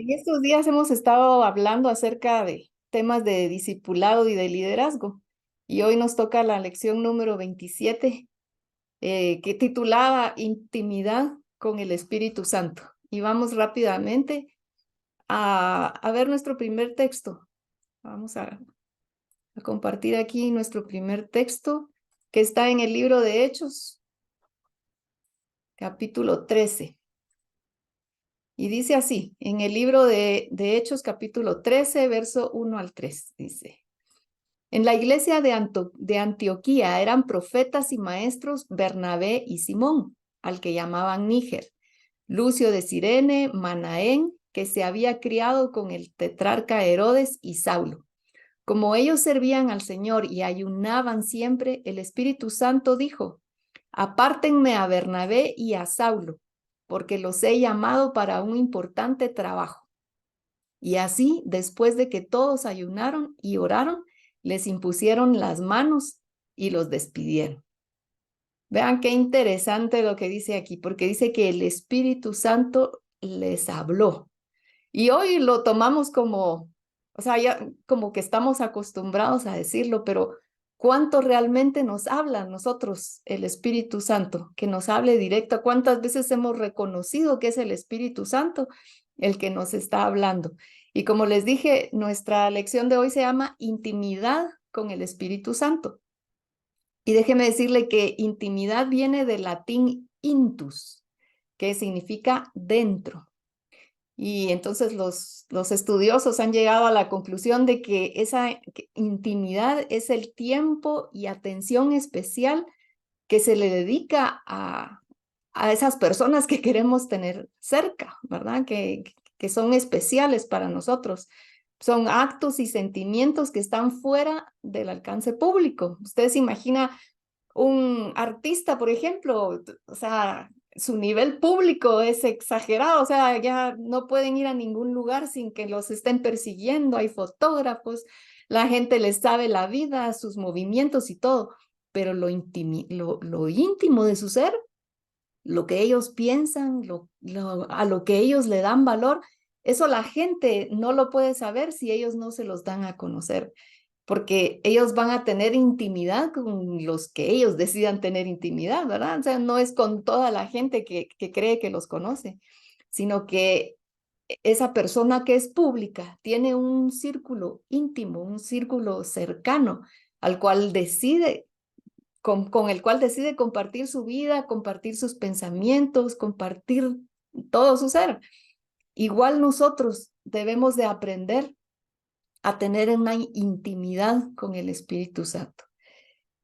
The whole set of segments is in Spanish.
En estos días hemos estado hablando acerca de temas de discipulado y de liderazgo. Y hoy nos toca la lección número 27, que titulada Intimidad con el Espíritu Santo. Y vamos rápidamente a ver nuestro primer texto. Vamos a compartir aquí nuestro primer texto, que está en el libro de Hechos, capítulo 13. Y dice así, en el libro de Hechos, capítulo 13, verso 1 al 3, dice: En la iglesia de Antioquía eran profetas y maestros Bernabé y Simón, al que llamaban Níger, Lucio de Cirene, Manaén, que se había criado con el tetrarca Herodes, y Saulo. Como ellos servían al Señor y ayunaban siempre, el Espíritu Santo dijo: Apártenme a Bernabé y a Saulo, porque los he llamado para un importante trabajo. Y así, después de que todos ayunaron y oraron, les impusieron las manos y los despidieron. Vean qué interesante lo que dice aquí, porque dice que el Espíritu Santo les habló. Y hoy lo tomamos como, o sea, ya como que estamos acostumbrados a decirlo, pero ¿cuánto realmente nos habla a nosotros el Espíritu Santo? Que nos hable directo. ¿Cuántas veces hemos reconocido que es el Espíritu Santo el que nos está hablando? Y como les dije, nuestra lección de hoy se llama Intimidad con el Espíritu Santo. Y déjeme decirle que intimidad viene del latín intus, que significa dentro. Y entonces los estudiosos han llegado a la conclusión de que esa intimidad es el tiempo y atención especial que se le dedica a esas personas que queremos tener cerca, ¿verdad? Que son especiales para nosotros. Son actos y sentimientos que están fuera del alcance público. Usted se imagina un artista, por ejemplo, o sea, su nivel público es exagerado, o sea, ya no pueden ir a ningún lugar sin que los estén persiguiendo, hay fotógrafos, la gente les sabe la vida, sus movimientos y todo, pero lo íntimo de su ser, lo que ellos piensan, a lo que ellos le dan valor, eso la gente no lo puede saber si ellos no se los dan a conocer, porque ellos van a tener intimidad con los que ellos decidan tener intimidad, ¿verdad? O sea, no es con toda la gente que cree que los conoce, sino que esa persona que es pública tiene un círculo íntimo, un círculo cercano al cual decide, con el cual decide compartir su vida, compartir sus pensamientos, compartir todo su ser. Igual nosotros debemos de aprender a tener una intimidad con el Espíritu Santo.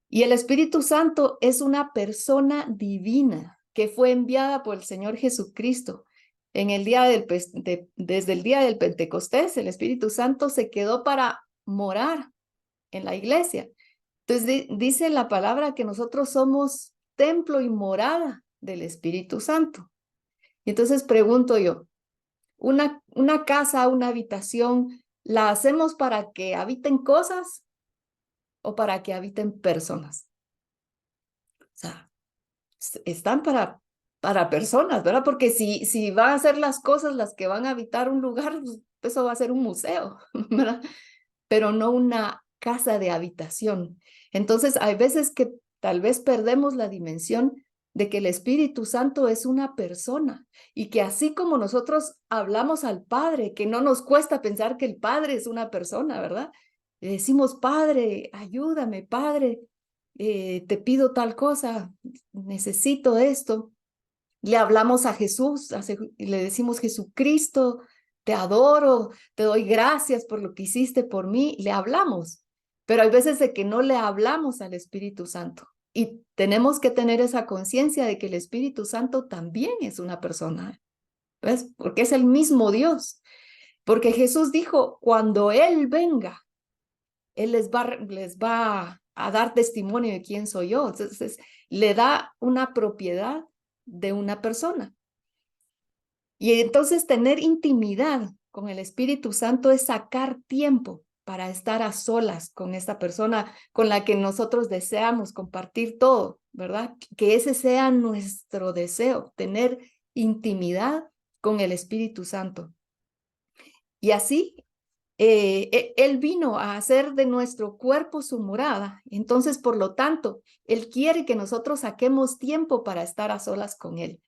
Y el Espíritu Santo es una persona divina que fue enviada por el Señor Jesucristo. En el día desde el día del Pentecostés, el Espíritu Santo se quedó para morar en la iglesia. Entonces dice la palabra que nosotros somos templo y morada del Espíritu Santo. Y entonces pregunto yo, una casa, una habitación, ¿la hacemos para que habiten cosas o para que habiten personas? O sea, están para personas, ¿verdad? Porque si van a ser las cosas las que van a habitar un lugar, pues eso va a ser un museo, ¿verdad? Pero no una casa de habitación. Entonces, hay veces que tal vez perdemos la dimensión de que el Espíritu Santo es una persona y que así como nosotros hablamos al Padre, que no nos cuesta pensar que el Padre es una persona, ¿verdad? Le decimos: Padre, ayúdame, Padre, te pido tal cosa, necesito esto. Le hablamos a Jesús, le decimos: Jesucristo, te adoro, te doy gracias por lo que hiciste por mí. Le hablamos, pero hay veces de que no le hablamos al Espíritu Santo. Y tenemos que tener esa conciencia de que el Espíritu Santo también es una persona, ¿ves? Porque es el mismo Dios. Porque Jesús dijo: cuando Él venga, Él les va a dar testimonio de quién soy yo. Entonces, le da una propiedad de una persona. Y entonces tener intimidad con el Espíritu Santo es sacar tiempo para estar a solas con esta persona con la que nosotros deseamos compartir todo, ¿verdad? Que ese sea nuestro deseo, tener intimidad con el Espíritu Santo. Y así Él vino a hacer de nuestro cuerpo su morada. Entonces, por lo tanto, Él quiere que nosotros saquemos tiempo para estar a solas con Él.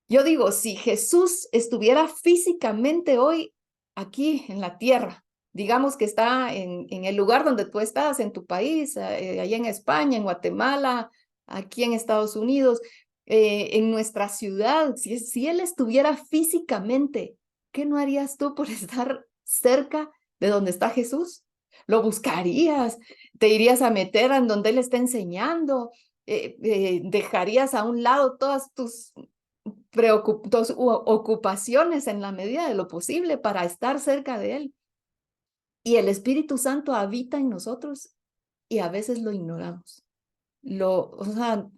Yo digo, si Jesús estuviera físicamente hoy aquí en la tierra, digamos que está en el lugar donde tú estás, en tu país, allá en España, en Guatemala, aquí en Estados Unidos, en nuestra ciudad, si Él estuviera físicamente, ¿qué no harías tú por estar cerca de donde está Jesús? Lo buscarías, te irías a meter en donde Él está enseñando, dejarías a un lado todas tus ocupaciones en la medida de lo posible para estar cerca de Él. Y el Espíritu Santo habita en nosotros y a veces lo ignoramos. O sea,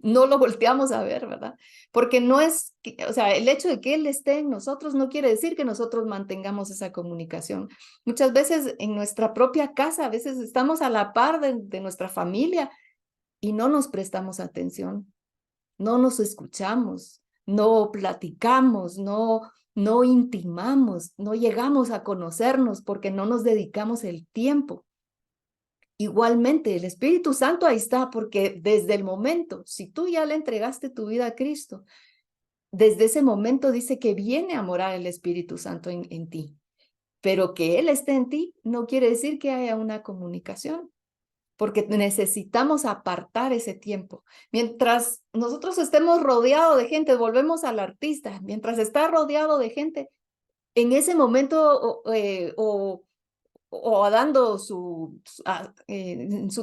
no lo volteamos a ver, ¿verdad? Porque no es, o sea, el hecho de que Él esté en nosotros no quiere decir que nosotros mantengamos esa comunicación. Muchas veces en nuestra propia casa, a veces estamos a la par de nuestra familia y no nos prestamos atención, no nos escuchamos, no platicamos, no intimamos, no llegamos a conocernos porque no nos dedicamos el tiempo. Igualmente, el Espíritu Santo ahí está porque desde el momento, si tú ya le entregaste tu vida a Cristo, desde ese momento dice que viene a morar el Espíritu Santo en ti. Pero que Él esté en ti no quiere decir que haya una comunicación, porque necesitamos apartar ese tiempo. Mientras nosotros estemos rodeados de gente, volvemos al artista, mientras está rodeado de gente, en ese momento o dando su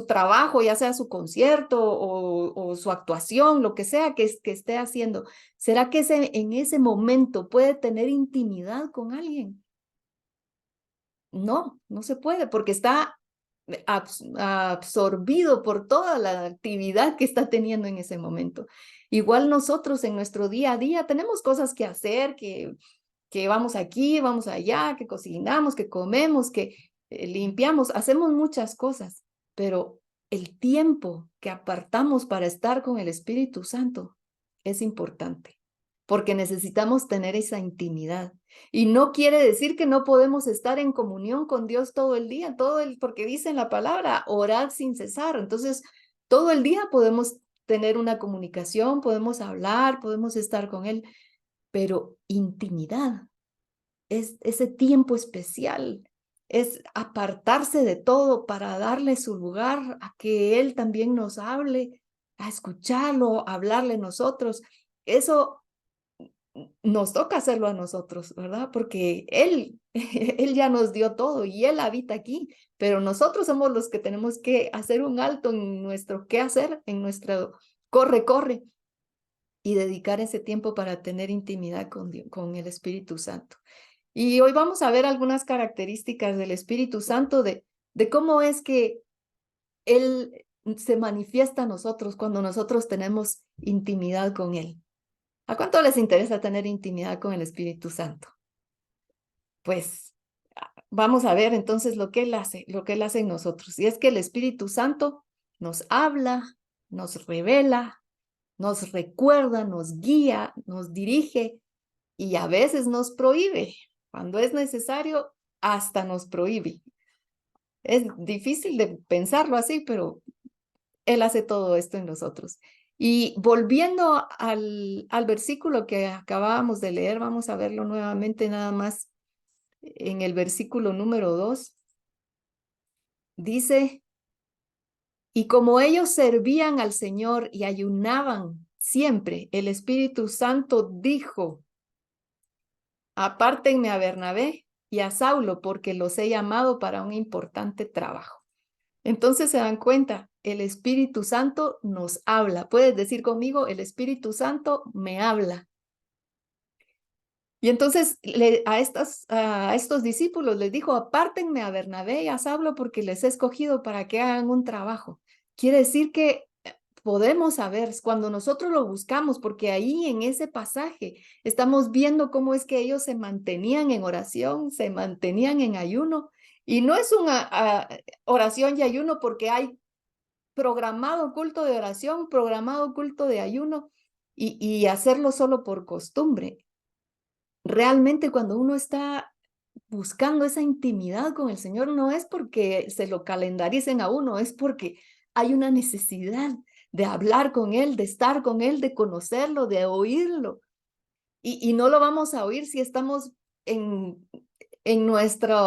trabajo, ya sea su concierto o su actuación, lo que sea que esté haciendo, ¿será que en ese momento puede tener intimidad con alguien? No, no se puede porque está absorbido por toda la actividad que está teniendo en ese momento. Igual nosotros en nuestro día a día tenemos cosas que hacer, que vamos aquí, vamos allá, que cocinamos, que comemos, que limpiamos, hacemos muchas cosas, pero el tiempo que apartamos para estar con el Espíritu Santo es importante, porque necesitamos tener esa intimidad. Y no quiere decir que no podemos estar en comunión con Dios todo el día, porque dice en la palabra, orad sin cesar. Entonces, todo el día podemos tener una comunicación, podemos hablar, podemos estar con Él, pero intimidad es ese tiempo especial, es apartarse de todo para darle su lugar a que Él también nos hable, a escucharlo, a hablarle nosotros. Eso nos toca hacerlo a nosotros, ¿verdad? Porque Él ya nos dio todo y Él habita aquí, pero nosotros somos los que tenemos que hacer un alto en nuestro qué hacer, en nuestro corre y dedicar ese tiempo para tener intimidad con el Espíritu Santo. Y hoy vamos a ver algunas características del Espíritu Santo, de cómo es que Él se manifiesta a nosotros cuando nosotros tenemos intimidad con Él. ¿A cuánto les interesa tener intimidad con el Espíritu Santo? Pues vamos a ver entonces lo que Él hace en nosotros. Y es que el Espíritu Santo nos habla, nos revela, nos recuerda, nos guía, nos dirige y a veces nos prohíbe. Cuando es necesario, hasta nos prohíbe. Es difícil de pensarlo así, pero Él hace todo esto en nosotros. Y volviendo al versículo que acabábamos de leer, vamos a verlo nuevamente nada más en el versículo número 2. Dice, y como ellos servían al Señor y ayunaban siempre, el Espíritu Santo dijo, apártenme a Bernabé y a Saulo porque los he llamado para un importante trabajo. Entonces se dan cuenta, el Espíritu Santo nos habla. Puedes decir conmigo, el Espíritu Santo me habla. Y entonces a estos discípulos les dijo, apártenme a Bernabé y a Saulo porque les he escogido para que hagan un trabajo. Quiere decir que podemos saber cuando nosotros lo buscamos, porque ahí en ese pasaje estamos viendo cómo es que ellos se mantenían en oración, se mantenían en ayuno. Y no es una oración y ayuno porque hay programado culto de oración, programado culto de ayuno y hacerlo solo por costumbre. realmente cuando uno está buscando esa intimidad con el Señor, no es porque se lo calendaricen a uno, es porque hay una necesidad de hablar con Él, de estar con Él, de conocerlo, de oírlo. Y no lo vamos a oír si estamos en, en nuestra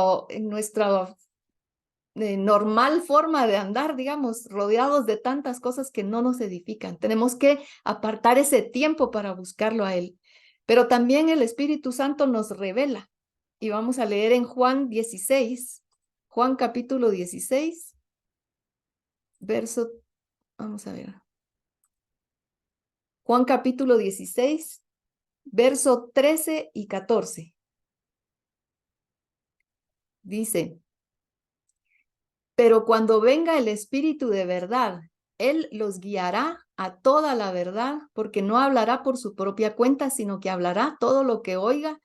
normal forma de andar, digamos, rodeados de tantas cosas que no nos edifican. Tenemos que apartar ese tiempo para buscarlo a Él. Pero también el Espíritu Santo nos revela. Y vamos a leer en Juan 16, Juan capítulo 16, verso, vamos a ver, Juan capítulo 16, verso 13 y 14. Dice, pero cuando venga el Espíritu de verdad, Él los guiará a toda la verdad, porque no hablará por su propia cuenta, sino que hablará todo lo que oiga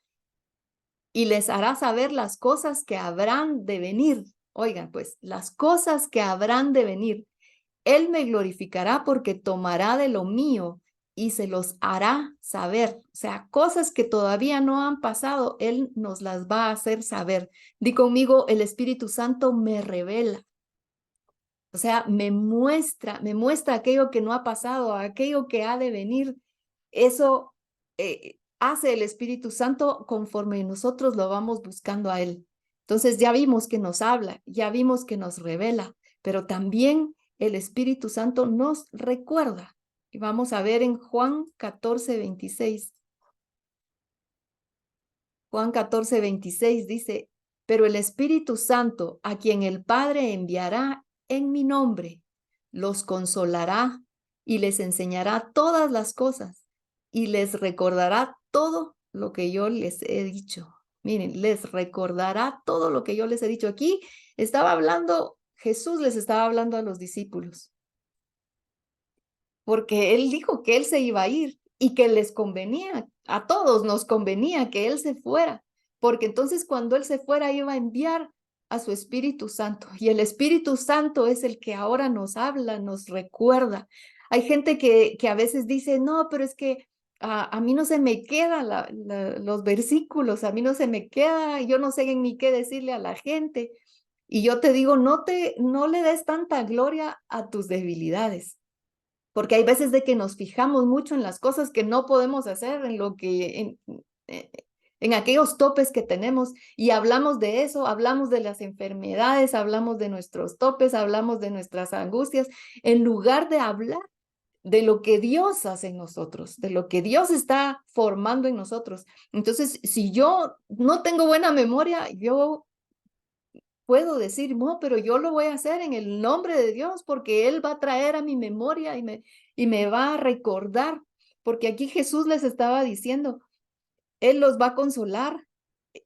y les hará saber las cosas que habrán de venir. Oigan, pues, las cosas que habrán de venir. Él me glorificará porque tomará de lo mío y se los hará saber. O sea, cosas que todavía no han pasado, Él nos las va a hacer saber. Di conmigo, el Espíritu Santo me revela. O sea, me muestra aquello que no ha pasado, aquello que ha de venir. Eso hace el Espíritu Santo conforme nosotros lo vamos buscando a Él. Entonces ya vimos que nos habla, ya vimos que nos revela, pero también el Espíritu Santo nos recuerda. Y vamos a ver en Juan 14:26. Juan 14:26 dice, pero el Espíritu Santo, a quien el Padre enviará en mi nombre, los consolará y les enseñará todas las cosas y les recordará todo lo que yo les he dicho. Miren, les recordará todo lo que yo les he dicho. Aquí estaba hablando, Jesús les estaba hablando a los discípulos porque él dijo que él se iba a ir y que les convenía, a todos nos convenía que él se fuera, porque entonces cuando él se fuera iba a enviar a su Espíritu Santo y el Espíritu Santo es el que ahora nos habla, nos recuerda. Hay gente que a veces dice, no, pero es que a mí no se me quedan los versículos, a mí no se me queda, yo no sé ni qué decirle a la gente. Y yo te digo, no le des tanta gloria a tus debilidades porque hay veces de que nos fijamos mucho en las cosas que no podemos hacer, en lo que, en aquellos topes que tenemos y hablamos de eso, hablamos de las enfermedades, hablamos de nuestros topes, hablamos de nuestras angustias, en lugar de hablar de lo que Dios hace en nosotros, de lo que Dios está formando en nosotros. Entonces, si yo no tengo buena memoria, yo puedo decir, no, pero yo lo voy a hacer en el nombre de Dios porque Él va a traer a mi memoria y me va a recordar, porque aquí Jesús les estaba diciendo, Él los va a consolar,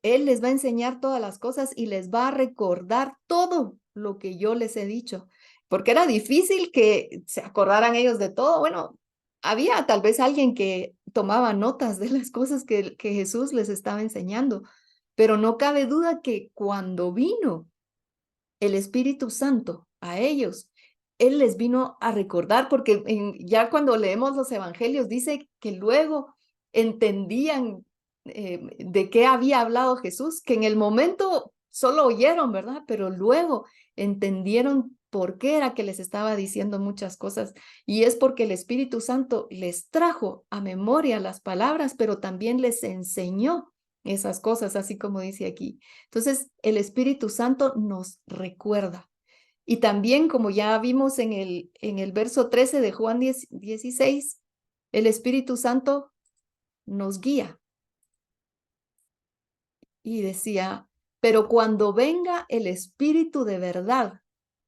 Él les va a enseñar todas las cosas y les va a recordar todo lo que yo les he dicho, porque era difícil que se acordaran ellos de todo. Bueno, había tal vez alguien que tomaba notas de las cosas que Jesús les estaba enseñando, pero no cabe duda que cuando vino el Espíritu Santo a ellos, Él les vino a recordar, porque ya cuando leemos los evangelios dice que luego entendían de qué había hablado Jesús, que en el momento solo oyeron, ¿verdad? Pero luego entendieron por qué era que les estaba diciendo muchas cosas. Y es porque el Espíritu Santo les trajo a memoria las palabras, pero también les enseñó esas cosas, así como dice aquí. Entonces, el Espíritu Santo nos recuerda. Y también, como ya vimos en el verso 13 de Juan 16, el Espíritu Santo nos guía. Y decía, pero cuando venga el Espíritu de verdad,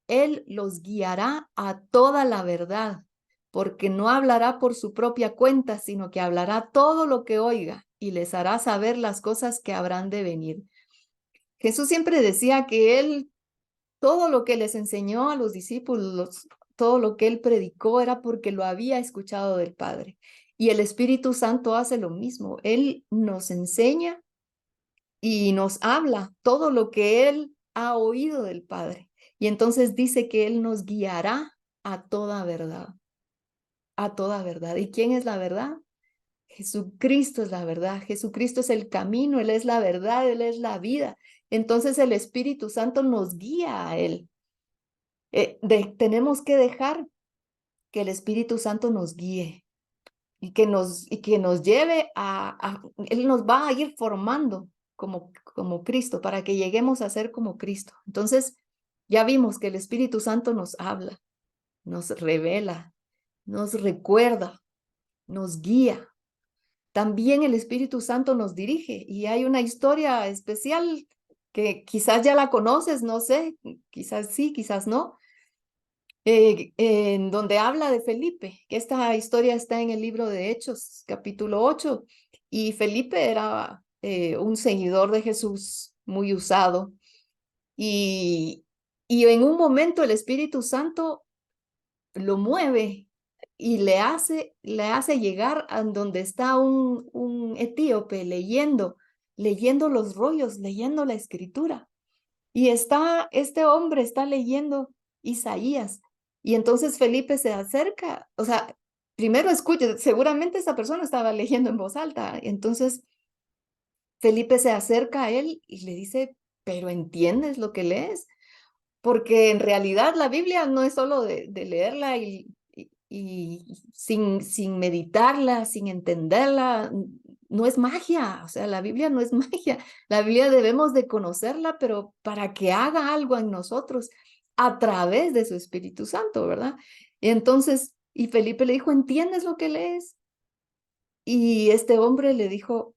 Él los guiará a toda la verdad, porque no hablará por su propia cuenta, sino que hablará todo lo que oiga y les hará saber las cosas que habrán de venir. Jesús siempre decía que Él todo lo que les enseñó a los discípulos, todo lo que él predicó era porque lo había escuchado del Padre. Y el Espíritu Santo hace lo mismo. Él nos enseña y nos habla todo lo que él ha oído del Padre. Y entonces dice que él nos guiará a toda verdad, a toda verdad. ¿Y quién es la verdad? Jesucristo es la verdad, Jesucristo es el camino, Él es la verdad, Él es la vida. Entonces el Espíritu Santo nos guía a Él. Tenemos que dejar que el Espíritu Santo nos guíe y que nos lleve Él nos va a ir formando como Cristo para que lleguemos a ser como Cristo. Entonces ya vimos que el Espíritu Santo nos habla, nos revela, nos recuerda, nos guía. También el Espíritu Santo nos dirige y hay una historia especial que quizás ya la conoces, no sé, quizás sí, quizás no, en donde habla de Felipe, que esta historia está en el libro de Hechos, capítulo 8, y Felipe era un seguidor de Jesús muy usado y en un momento el Espíritu Santo lo mueve y le hace llegar a donde está un etíope leyendo los rollos, leyendo la escritura. Y este hombre está leyendo Isaías. Y entonces Felipe se acerca, o sea, primero escucha, seguramente esta persona estaba leyendo en voz alta. Entonces Felipe se acerca a él y le dice, pero ¿entiendes lo que lees? Porque en realidad la Biblia no es solo de leerla y sin meditarla, sin entenderla, no es magia, o sea, la Biblia no es magia, la Biblia debemos de conocerla, pero para que haga algo en nosotros a través de su Espíritu Santo, ¿verdad? Y entonces, y Felipe le dijo, ¿entiendes lo que lees? Y este hombre le dijo,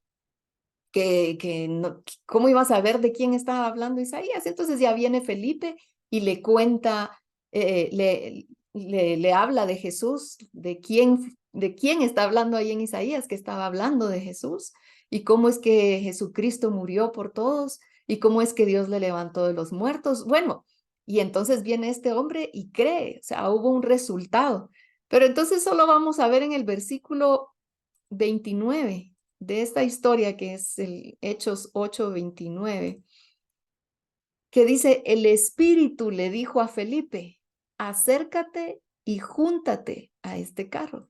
que no, ¿cómo iba a saber de quién estaba hablando Isaías? Entonces ya viene Felipe y le cuenta, le habla de Jesús, de quién está hablando ahí en Isaías, que estaba hablando de Jesús, y cómo es que Jesucristo murió por todos, y cómo es que Dios le levantó de los muertos. Bueno, y entonces viene este hombre y cree, o sea, hubo un resultado. Pero entonces solo vamos a ver en el versículo 29 de esta historia, que es el Hechos 8:29, que dice, el Espíritu le dijo a Felipe, acércate y júntate a este carro.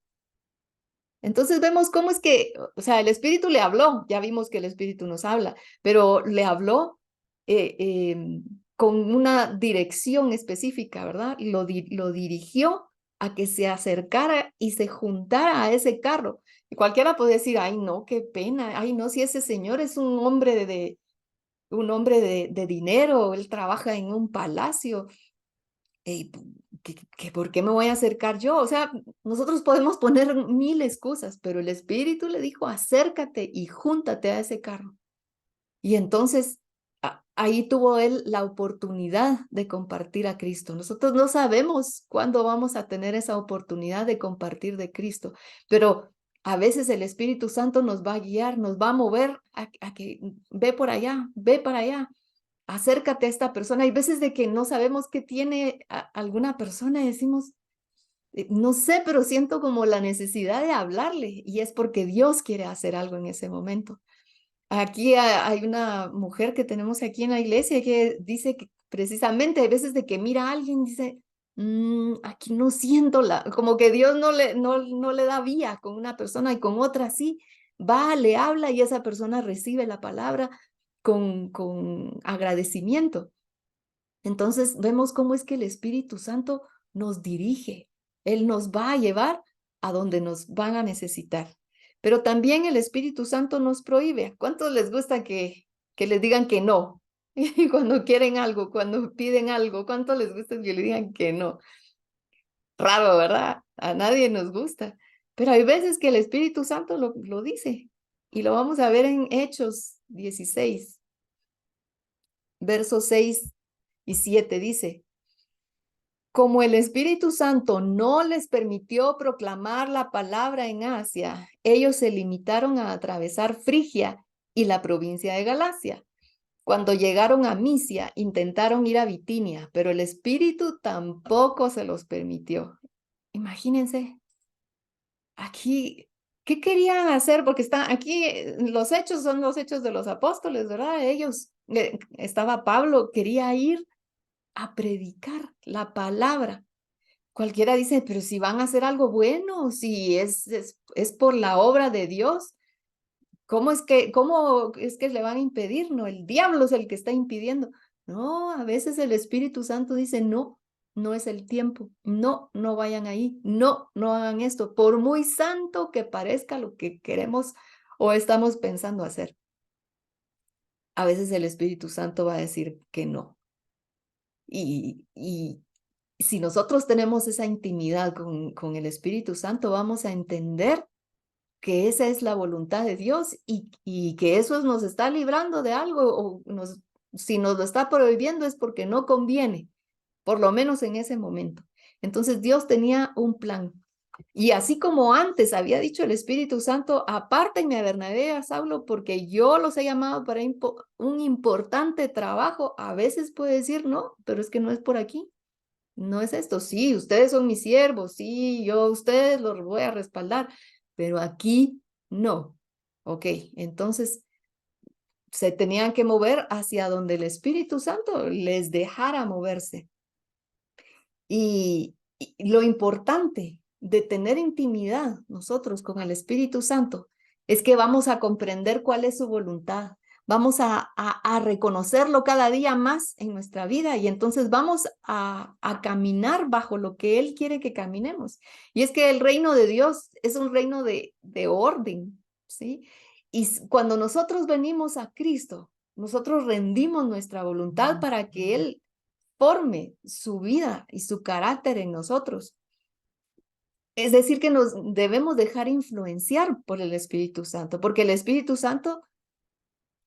Entonces vemos cómo es que, o sea, el Espíritu le habló, ya vimos que el Espíritu nos habla, pero le habló con una dirección específica, ¿verdad? Lo dirigió a que se acercara y se juntara a ese carro. Y cualquiera puede decir, ay, no, qué pena, ay, no, si ese señor es un hombre de dinero, él trabaja en un palacio, Ey, ¿por qué me voy a acercar yo? O sea, nosotros podemos poner mil excusas, pero el Espíritu le dijo, acércate y júntate a ese carro. Y entonces ahí tuvo él la oportunidad de compartir a Cristo. Nosotros no sabemos cuándo vamos a tener esa oportunidad de compartir de Cristo, pero a veces el Espíritu Santo nos va a guiar, nos va a mover a que ve por allá, ve para allá, acércate a esta persona. Hay veces de que no sabemos qué tiene alguna persona y decimos, no sé, pero siento como la necesidad de hablarle y es porque Dios quiere hacer algo en ese momento. Aquí hay una mujer que tenemos aquí en la iglesia que dice que precisamente hay veces de que mira a alguien y dice, aquí no siento como que Dios no le da vía con una persona y con otra sí, va, le habla y esa persona recibe la palabra con agradecimiento. Entonces vemos cómo es que el Espíritu Santo nos dirige. Él nos va a llevar a donde nos van a necesitar. Pero también el Espíritu Santo nos prohíbe. ¿A cuántos les gusta que les digan que no? Y cuando quieren algo, cuando piden algo, ¿cuántos les gusta que le digan que no? Raro, ¿verdad? A nadie nos gusta. Pero hay veces que el Espíritu Santo lo dice. Y lo vamos a ver en Hechos 16, versos 6 y 7 dice, como el Espíritu Santo no les permitió proclamar la palabra en Asia, ellos se limitaron a atravesar Frigia y la provincia de Galacia. Cuando llegaron a Misia, intentaron ir a Bitinia, pero el Espíritu tampoco se los permitió. Imagínense, aquí, ¿qué querían hacer? Porque están aquí, los hechos son los hechos de los apóstoles, ¿verdad? Ellos, estaba Pablo, quería ir a predicar la palabra. Cualquiera dice, pero si van a hacer algo bueno, si es es por la obra de Dios. Cómo es que le van a impedir? No, el diablo es el que está impidiendo. No, a veces el Espíritu Santo dice, no, no es el tiempo. No, no vayan ahí. No, no hagan esto. Por muy santo que parezca lo que queremos o estamos pensando hacer. A veces el Espíritu Santo va a decir que no. Y si nosotros tenemos esa intimidad con el Espíritu Santo, vamos a entender que esa es la voluntad de Dios y que eso nos está librando de algo o si nos lo está prohibiendo es porque no conviene, por lo menos en ese momento. Entonces Dios tenía un plan. Y así como antes había dicho el Espíritu Santo, apártenme a Bernabé y a Saulo porque yo los he llamado para un importante trabajo, a veces puede decir, no, pero es que no es por aquí. No es esto, sí, ustedes son mis siervos, sí, yo a ustedes los voy a respaldar, pero aquí no. Ok, entonces se tenían que mover hacia donde el Espíritu Santo les dejara moverse. Y lo importante de tener intimidad nosotros con el Espíritu Santo es que vamos a comprender cuál es su voluntad. Vamos a reconocerlo cada día más en nuestra vida y entonces vamos a caminar bajo lo que Él quiere que caminemos. Y es que el reino de Dios es un reino de orden, ¿sí? Y cuando nosotros venimos a Cristo, nosotros rendimos nuestra voluntad para que Él forme su vida y su carácter en nosotros. Es decir, que nos debemos dejar influenciar por el Espíritu Santo, porque el Espíritu Santo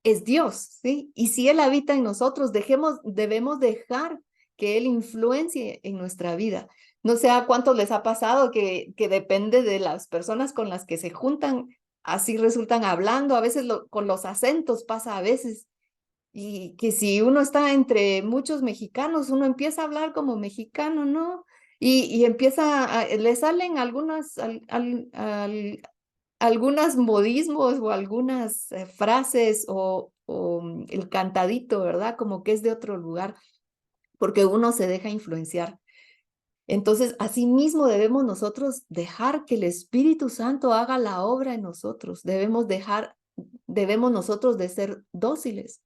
es Dios, ¿sí? Y si Él habita en nosotros, debemos dejar que Él influencie en nuestra vida. No sé a cuántos les ha pasado que depende de las personas con las que se juntan, así resultan hablando, a veces con los acentos pasa a veces. Y que si uno está entre muchos mexicanos, uno empieza a hablar como mexicano, ¿no? Y le salen algunas modismos o algunas frases o el cantadito, ¿verdad? Como que es de otro lugar, porque uno se deja influenciar. Entonces, asimismo debemos nosotros dejar que el Espíritu Santo haga la obra en nosotros. Debemos nosotros de ser dóciles.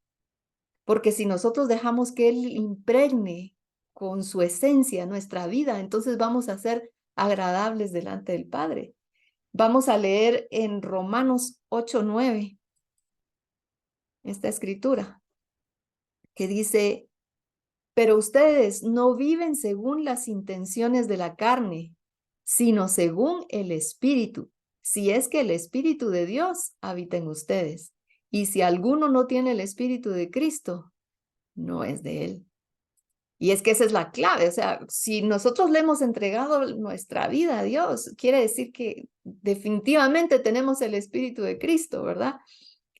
Porque si nosotros dejamos que Él impregne con su esencia nuestra vida, entonces vamos a ser agradables delante del Padre. Vamos a leer en Romanos 8:9 esta escritura que dice, pero ustedes no viven según las intenciones de la carne, sino según el Espíritu, si es que el Espíritu de Dios habita en ustedes. Y si alguno no tiene el Espíritu de Cristo, no es de Él. Y es que esa es la clave, o sea, si nosotros le hemos entregado nuestra vida a Dios, quiere decir que definitivamente tenemos el Espíritu de Cristo, ¿verdad?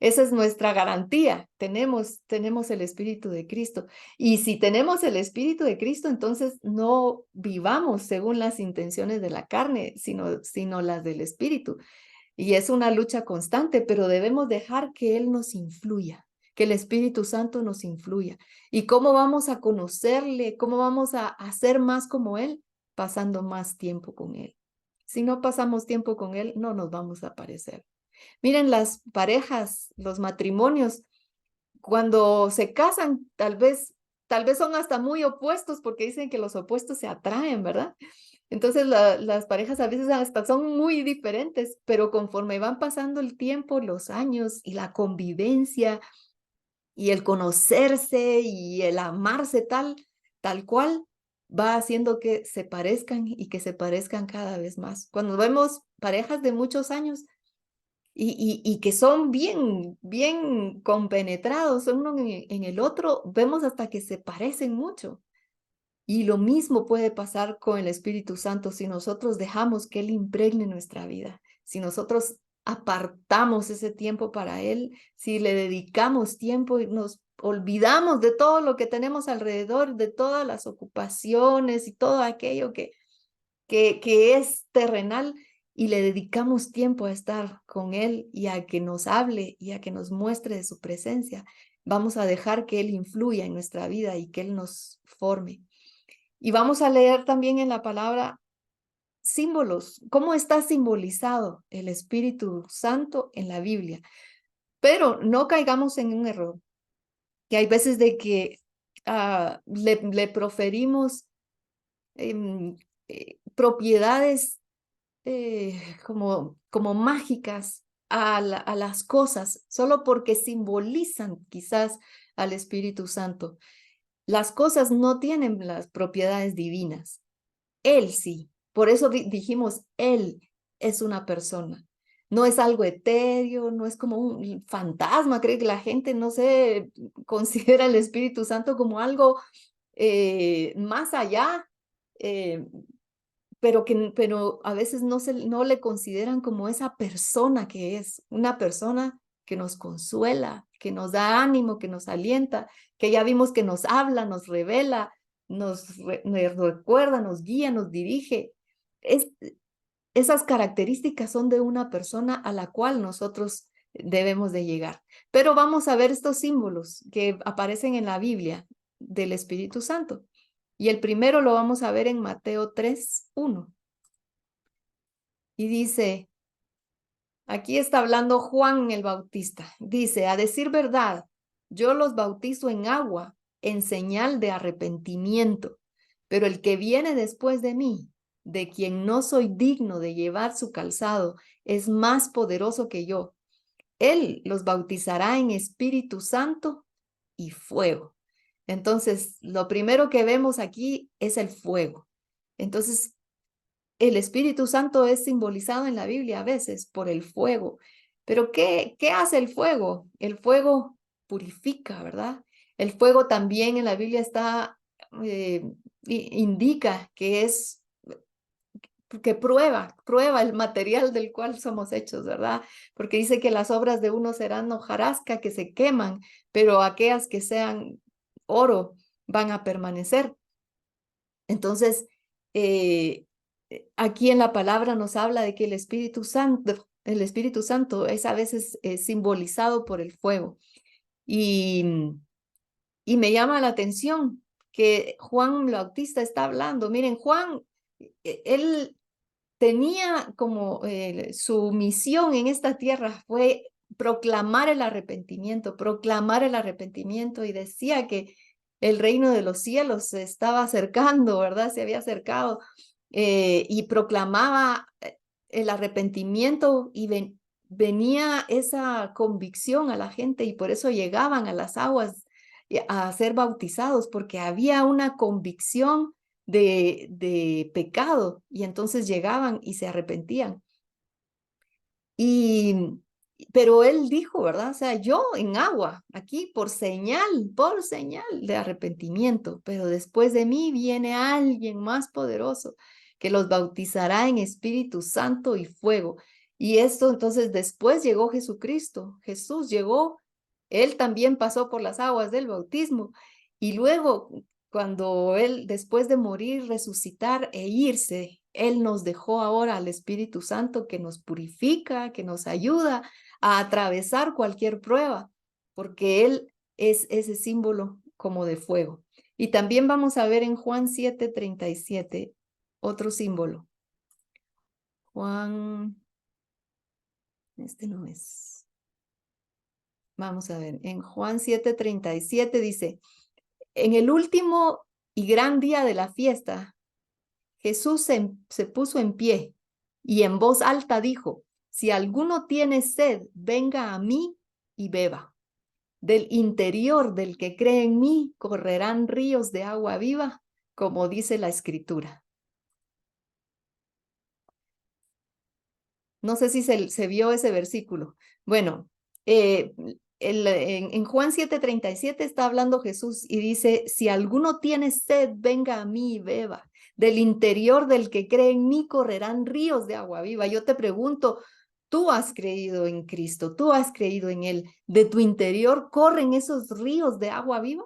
Esa es nuestra garantía, tenemos el Espíritu de Cristo. Y si tenemos el Espíritu de Cristo, entonces no vivamos según las intenciones de la carne, sino las del Espíritu. Y es una lucha constante, pero debemos dejar que Él nos influya, que el Espíritu Santo nos influya. ¿Y cómo vamos a conocerle? ¿Cómo vamos a hacer más como Él? Pasando más tiempo con Él. Si no pasamos tiempo con Él, no nos vamos a parecer. Miren las parejas, los matrimonios, cuando se casan, tal vez son hasta muy opuestos porque dicen que los opuestos se atraen, ¿verdad? Entonces las parejas a veces hasta son muy diferentes, pero conforme van pasando el tiempo, los años y la convivencia y el conocerse y el amarse tal cual, va haciendo que se parezcan y que se parezcan cada vez más. Cuando vemos parejas de muchos años y que son bien compenetrados uno en el otro, vemos hasta que se parecen mucho. Y lo mismo puede pasar con el Espíritu Santo si nosotros dejamos que Él impregne nuestra vida, si nosotros apartamos ese tiempo para Él, si le dedicamos tiempo y nos olvidamos de todo lo que tenemos alrededor, de todas las ocupaciones y todo aquello que es terrenal y le dedicamos tiempo a estar con Él y a que nos hable y a que nos muestre de su presencia, vamos a dejar que Él influya en nuestra vida y que Él nos forme. Y vamos a leer también en la palabra símbolos, cómo está simbolizado el Espíritu Santo en la Biblia. Pero no caigamos en un error, que hay veces de que le proferimos propiedades como mágicas a las cosas, solo porque simbolizan quizás al Espíritu Santo. Las cosas no tienen las propiedades divinas. Él sí. Por eso dijimos, Él es una persona. No es algo etéreo, no es como un fantasma. Cree que la gente, no sé, considera el Espíritu Santo como algo más allá, eh, pero a veces no le consideran como esa persona que es, una persona que nos consuela, que nos da ánimo, que nos alienta, que ya vimos que nos habla, nos revela, nos recuerda, nos guía, nos dirige. Es, esas características son de una persona a la cual nosotros debemos de llegar. Pero vamos a ver estos símbolos que aparecen en la Biblia del Espíritu Santo. Y el primero lo vamos a ver en Mateo 3:1. Y dice, aquí está hablando Juan el Bautista. Dice, a decir verdad, yo los bautizo en agua en señal de arrepentimiento, pero el que viene después de mí, de quien no soy digno de llevar su calzado, es más poderoso que yo. Él los bautizará en Espíritu Santo y fuego. Entonces, lo primero que vemos aquí es el fuego. Entonces, el Espíritu Santo es simbolizado en la Biblia a veces por el fuego. Pero ¿qué hace el fuego? El fuego purifica, ¿verdad? El fuego también en la Biblia indica que es que prueba el material del cual somos hechos, ¿verdad? Porque dice que las obras de uno serán hojarasca que se queman, pero aquellas que sean oro van a permanecer. Entonces, aquí en la palabra nos habla de que el Espíritu Santo es a veces simbolizado por el fuego. Y me llama la atención que Juan Bautista está hablando. Miren, Juan, él tenía como su misión en esta tierra fue proclamar el arrepentimiento y decía que el reino de los cielos se estaba acercando, ¿verdad? Se había acercado y proclamaba el arrepentimiento y venía esa convicción a la gente y por eso llegaban a las aguas a ser bautizados porque había una convicción de pecado y entonces llegaban y se arrepentían. Pero él dijo, ¿verdad? O sea, yo en agua, aquí por señal de arrepentimiento, pero después de mí viene alguien más poderoso que los bautizará en Espíritu Santo y fuego. Y esto entonces después llegó Jesucristo, Jesús llegó, él también pasó por las aguas del bautismo y luego cuando él, después de morir, resucitar e irse, él nos dejó ahora al Espíritu Santo que nos purifica, que nos ayuda a atravesar cualquier prueba, porque Él es ese símbolo como de fuego. Y también vamos a ver en Juan 7:37 otro símbolo. Juan, este no es. Vamos a ver, en Juan 7:37 dice, en el último y gran día de la fiesta, Jesús se puso en pie y en voz alta dijo, si alguno tiene sed, venga a mí y beba. Del interior del que cree en mí correrán ríos de agua viva, como dice la Escritura. No sé si se vio ese versículo. Bueno, en Juan 7:37 está hablando Jesús y dice, si alguno tiene sed, venga a mí y beba. Del interior del que cree en mí correrán ríos de agua viva. Yo te pregunto, tú has creído en Cristo, tú has creído en Él. ¿De tu interior corren esos ríos de agua viva?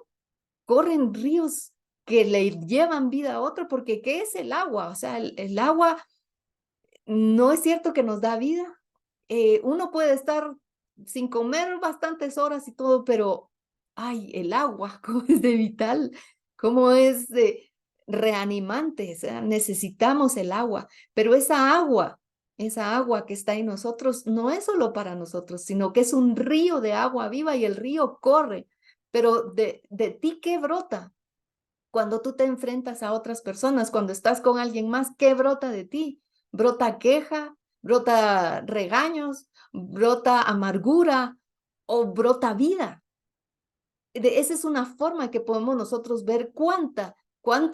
Corren ríos que le llevan vida a otro, porque ¿qué es el agua? O sea, el agua no es cierto que nos da vida. Uno puede estar sin comer bastantes horas y todo, pero, ay, el agua, cómo es de vital, cómo es de, reanimante, o sea, necesitamos el agua, pero esa agua que está en nosotros no es solo para nosotros, sino que es un río de agua viva y el río corre, pero de ti, ¿qué brota? Cuando tú te enfrentas a otras personas, cuando estás con alguien más, ¿qué brota de ti? Brota queja, brota regaños, brota amargura o brota vida. Esa es una forma que podemos nosotros ver cuánta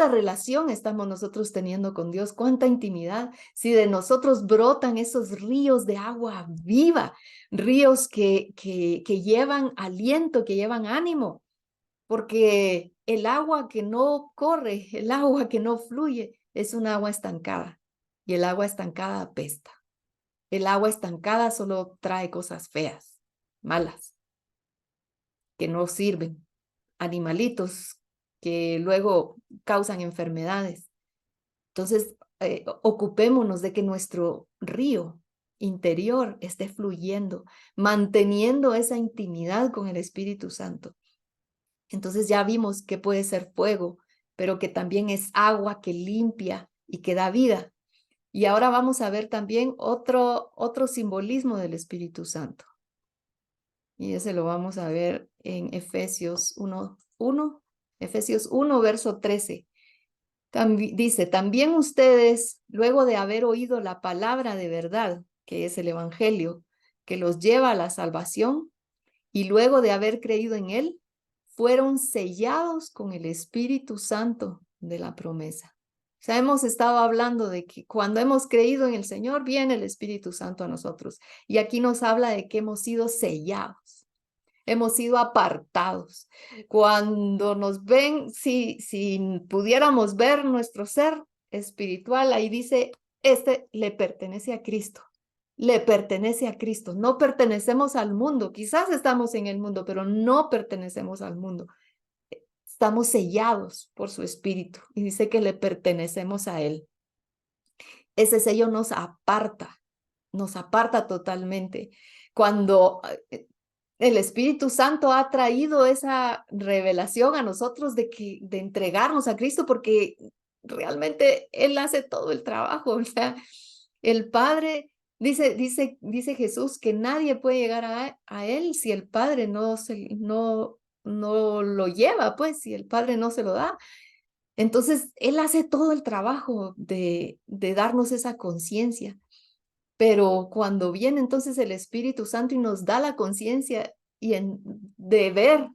relación estamos nosotros teniendo con Dios, cuánta intimidad. Si de nosotros brotan esos ríos de agua viva, ríos que llevan aliento, que llevan ánimo, porque el agua que no corre, el agua que no fluye, es un agua estancada. Y el agua estancada apesta. El agua estancada solo trae cosas feas, malas, que no sirven. Animalitos que luego causan enfermedades. Entonces, ocupémonos de que nuestro río interior esté fluyendo, manteniendo esa intimidad con el Espíritu Santo. Entonces ya vimos que puede ser fuego, pero que también es agua que limpia y que da vida. Y ahora vamos a ver también otro simbolismo del Espíritu Santo. Y ese lo vamos a ver en Efesios 1, Efesios 1, verso 13. Dice, también ustedes, luego de haber oído la palabra de verdad, que es el Evangelio, que los lleva a la salvación, y luego de haber creído en él, fueron sellados con el Espíritu Santo de la promesa. O sea, hemos estado hablando de que cuando hemos creído en el Señor, viene el Espíritu Santo a nosotros. Y aquí nos habla de que hemos sido sellados, hemos sido apartados. Cuando nos ven, si pudiéramos ver nuestro ser espiritual, ahí dice, este le pertenece a Cristo. Le pertenece a Cristo. No pertenecemos al mundo. Quizás estamos en el mundo, pero no pertenecemos al mundo. Estamos sellados por su Espíritu y dice que le pertenecemos a Él. Ese sello nos aparta totalmente. Cuando el Espíritu Santo ha traído esa revelación a nosotros de entregarnos a Cristo, porque realmente Él hace todo el trabajo. O sea, el Padre, dice Jesús, que nadie puede llegar a Él si el Padre no lo lleva, pues, si el Padre no se lo da. Entonces, Él hace todo el trabajo de darnos esa conciencia. Pero cuando viene entonces el Espíritu Santo y nos da la conciencia de ver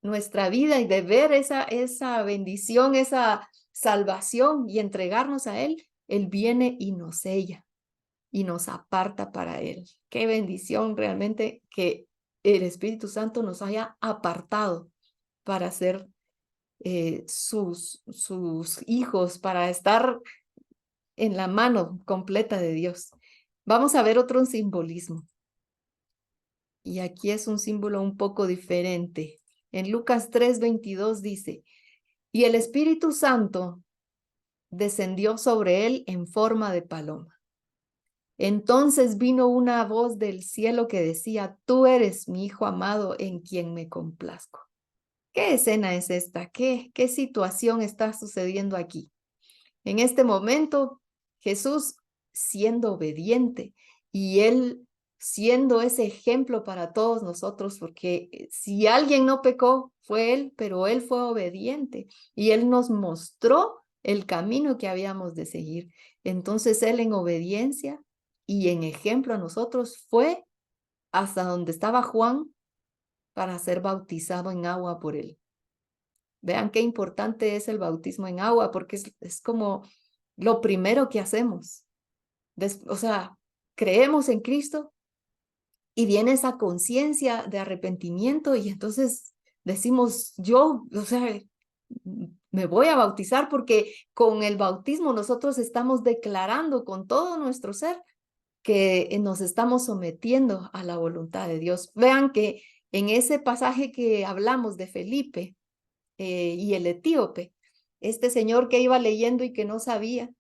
nuestra vida y de ver esa bendición, esa salvación y entregarnos a Él, Él viene y nos sella y nos aparta para Él. Qué bendición realmente que el Espíritu Santo nos haya apartado para ser sus hijos, para estar en la mano completa de Dios. Vamos a ver otro simbolismo. Y aquí es un símbolo un poco diferente. En Lucas 3:22 dice, y el Espíritu Santo descendió sobre él en forma de paloma. Entonces vino una voz del cielo que decía, tú eres mi Hijo amado en quien me complazco. ¿Qué escena es esta? ¿Qué situación está sucediendo aquí? En este momento, Jesús siendo obediente y Él siendo ese ejemplo para todos nosotros, porque si alguien no pecó, fue Él, pero Él fue obediente y Él nos mostró el camino que habíamos de seguir. Entonces Él en obediencia y en ejemplo a nosotros fue hasta donde estaba Juan para ser bautizado en agua por Él. Vean qué importante es el bautismo en agua, porque es como lo primero que hacemos. O sea, creemos en Cristo y viene esa conciencia de arrepentimiento y entonces decimos, o sea, me voy a bautizar porque con el bautismo nosotros estamos declarando con todo nuestro ser que nos estamos sometiendo a la voluntad de Dios. Vean que en ese pasaje que hablamos de Felipe y el etíope, este señor que iba leyendo y que no sabía,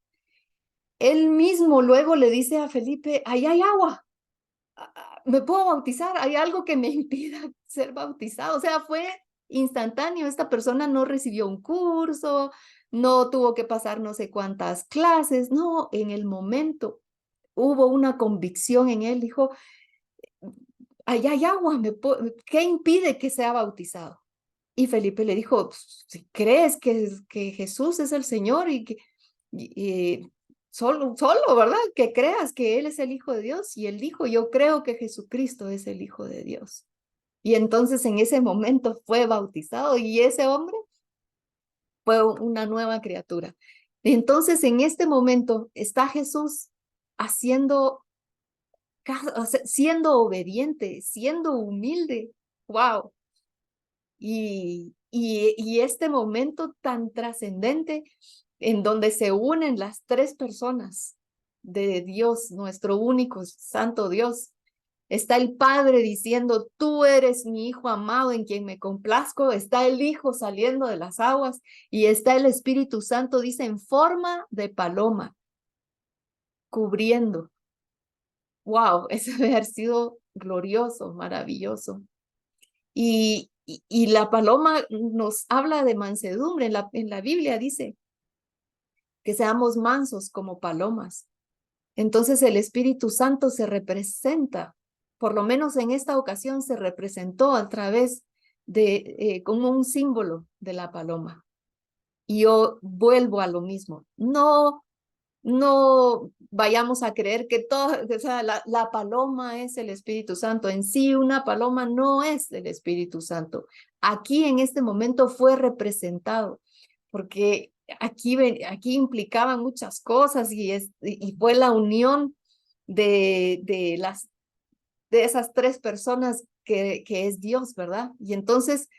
él mismo luego le dice a Felipe, ahí hay agua, ¿me puedo bautizar? ¿Hay algo que me impida ser bautizado? O sea, fue instantáneo. Esta persona no recibió un curso, no tuvo que pasar no sé cuántas clases, no, en el momento hubo una convicción en él, dijo, allá hay agua, ¿qué impide que sea bautizado? Y Felipe le dijo, si crees que Jesús es el Señor y solo, ¿verdad? Que creas que Él es el Hijo de Dios. Y él dijo, yo creo que Jesucristo es el Hijo de Dios. Y entonces en ese momento fue bautizado y ese hombre fue una nueva criatura. Entonces en este momento está Jesús haciendo, siendo obediente, siendo humilde. ¡Wow! Y este momento tan trascendente en donde se unen las tres personas de Dios, nuestro único santo Dios. Está el Padre diciendo, tú eres mi Hijo amado en quien me complazco. Está el Hijo saliendo de las aguas y está el Espíritu Santo, dice, en forma de paloma, cubriendo. ¡Wow! Eso debe haber sido glorioso, maravilloso. Y la paloma nos habla de mansedumbre. En la Biblia dice que seamos mansos como palomas. Entonces el Espíritu Santo se representa, por lo menos en esta ocasión se representó a través de como un símbolo de la paloma. Y yo vuelvo a lo mismo. No vayamos a creer que o sea, la paloma es el Espíritu Santo. En sí, una paloma no es el Espíritu Santo. Aquí en este momento fue representado, porque aquí implicaban muchas cosas y fue la unión de esas tres personas que es Dios, ¿verdad? Y entonces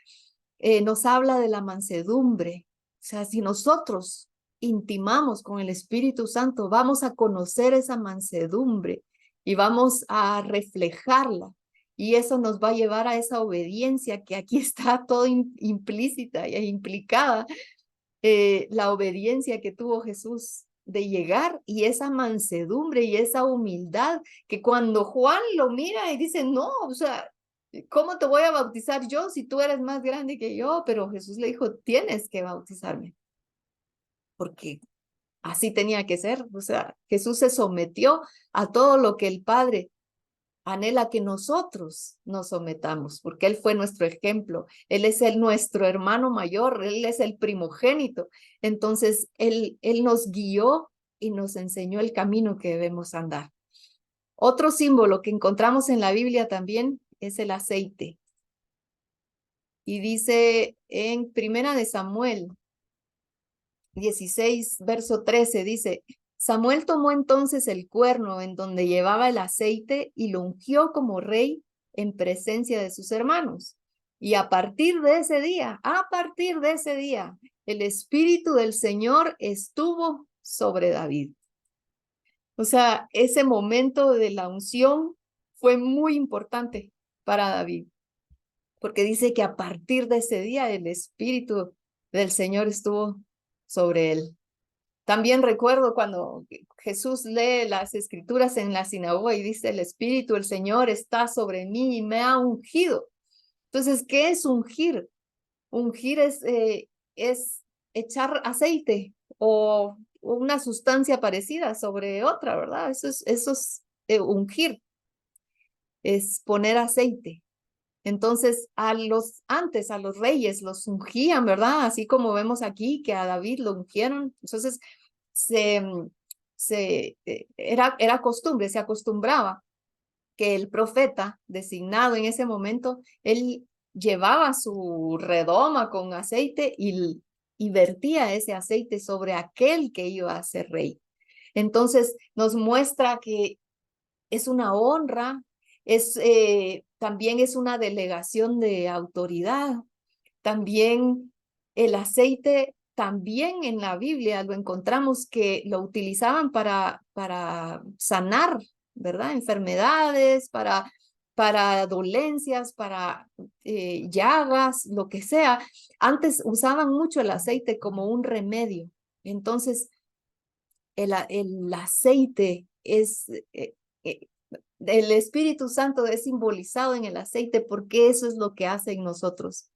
nos habla de la mansedumbre. O sea, si nosotros intimamos con el Espíritu Santo, vamos a conocer esa mansedumbre y vamos a reflejarla. Y eso nos va a llevar a esa obediencia que aquí está todo implícita e implicada, la obediencia que tuvo Jesús de llegar y esa mansedumbre y esa humildad que cuando Juan lo mira y dice, no, o sea, ¿cómo te voy a bautizar yo si tú eres más grande que yo? Pero Jesús le dijo, tienes que bautizarme, porque así tenía que ser. O sea, Jesús se sometió a todo lo que el Padre anhela que nosotros nos sometamos, porque Él fue nuestro ejemplo, Él es nuestro hermano mayor, Él es el primogénito. Entonces, él nos guió y nos enseñó el camino que debemos andar. Otro símbolo que encontramos en la Biblia también es el aceite. Y dice en Primera de Samuel 16, verso 13, dice, Samuel tomó entonces el cuerno en donde llevaba el aceite y lo ungió como rey en presencia de sus hermanos. Y a partir de ese día, el Espíritu del Señor estuvo sobre David. O sea, ese momento de la unción fue muy importante para David, porque dice que a partir de ese día el Espíritu del Señor estuvo sobre él. También recuerdo cuando Jesús lee las escrituras en la sinagoga y dice, el Espíritu, el Señor está sobre mí y me ha ungido. Entonces, ¿qué es ungir? Ungir es echar aceite o una sustancia parecida sobre otra, ¿verdad? Eso es ungir, es poner aceite. Entonces, antes a los reyes los ungían, ¿verdad? Así como vemos aquí que a David lo ungieron. Entonces, se, era costumbre, se acostumbraba que el profeta designado en ese momento, él llevaba su redoma con aceite y vertía ese aceite sobre aquel que iba a ser rey. Entonces, nos muestra que es una honra, también es una delegación de autoridad. También el aceite, también en la Biblia lo encontramos que lo utilizaban para sanar, ¿verdad? Enfermedades, para dolencias, para llagas, lo que sea. Antes usaban mucho el aceite como un remedio. Entonces, el aceite el Espíritu Santo es simbolizado en el aceite porque eso es lo que hace en nosotros.